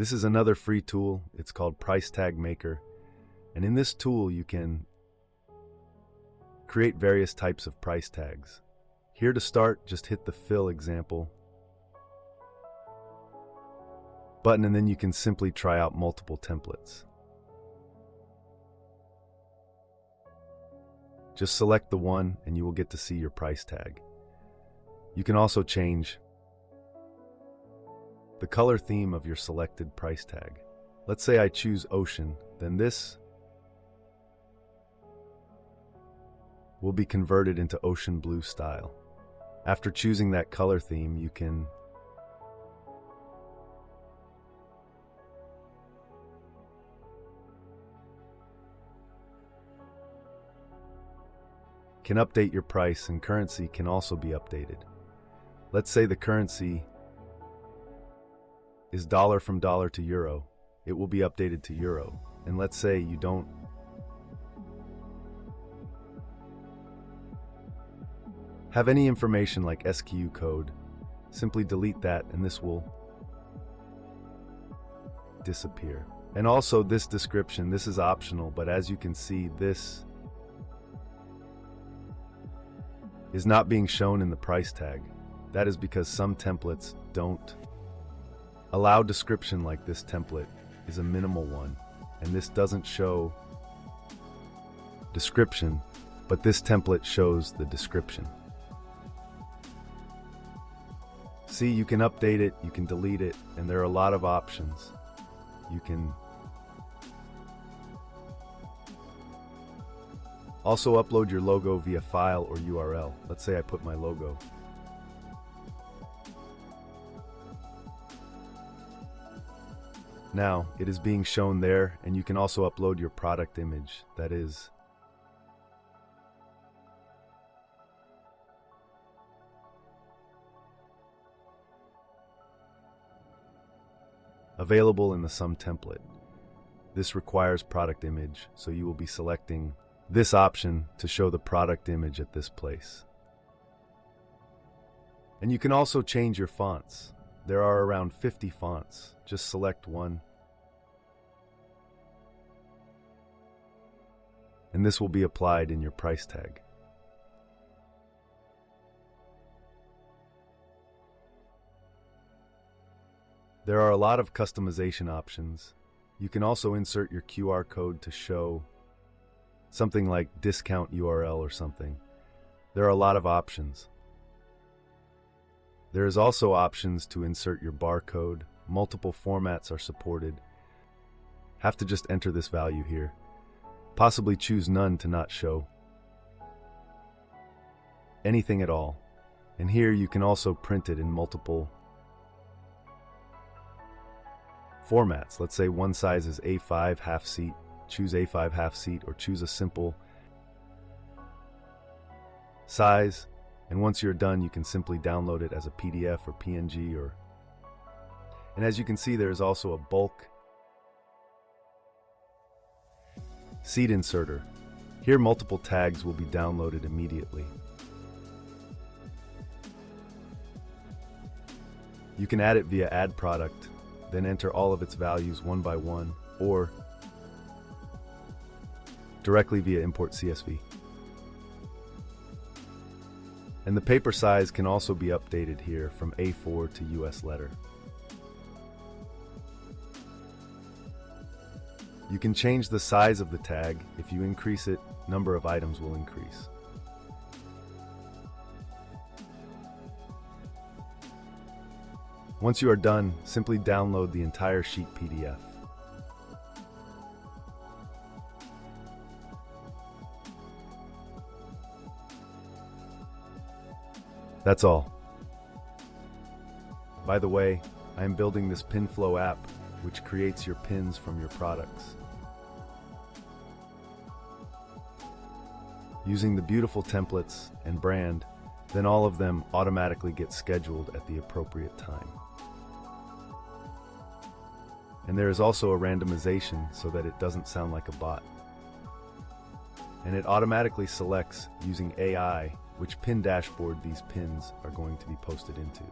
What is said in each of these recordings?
This is another free tool. It's called Price Tag Maker. And in this tool, you can create various types of price tags. Here to start, just hit the Fill Example button, and then you can simply try out multiple templates. Just select the one and you will get to see your price tag. You can also change the color theme of your selected price tag. Let's say I choose Ocean, then this will be converted into Ocean Blue style. After choosing that color theme, you can update your price, and currency can also be updated. Let's say the currency is dollar from dollar to euro. It will be updated to euro. And let's say you don't have any information like SKU code, simply delete that and this will disappear. And also this description, this is optional, but as you can see, this is not being shown in the price tag. That is because some templates don't allow description. Like this template is a minimal one, and this doesn't show description, but this template shows the description. See, you can update it, you can delete it, and there are a lot of options. You can also upload your logo via file or URL. Let's say I put my logo. Now, it is being shown there, and you can also upload your product image. That is available in the Sum template. This requires product image, so you will be selecting this option to show the product image at this place. And you can also change your fonts. There are around 50 fonts. Just select one. And this will be applied in your price tag. There are a lot of customization options. You can also insert your QR code to show something like discount URL or something. There are a lot of options. There is also options to insert your barcode. Multiple formats are supported. Have to just enter this value here. Possibly choose none to not show anything at all. And here you can also print it in multiple formats. Let's say one size is A5 half seat. Choose A5 half seat or choose a simple size. And once you're done, you can simply download it as a PDF or PNG and as you can see, there is also a bulk seat inserter. Here, multiple tags will be downloaded immediately. You can add it via add product, then enter all of its values one by one, or directly via import CSV. And the paper size can also be updated here from A4 to US letter. You can change the size of the tag. If you increase it, number of items will increase. Once you are done, simply download the entire sheet PDF. That's all. By the way, I am building this pin flow app, which creates your pins from your products. Using the beautiful templates and brand, then all of them automatically get scheduled at the appropriate time. And there is also a randomization so that it doesn't sound like a bot. And it automatically selects using AI which pin dashboard these pins are going to be posted into.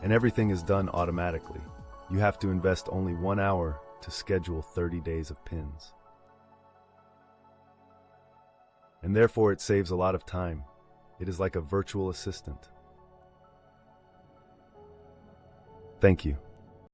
And everything is done automatically. You have to invest only 1 hour to schedule 30 days of pins. And therefore it saves a lot of time. It is like a virtual assistant. Thank you.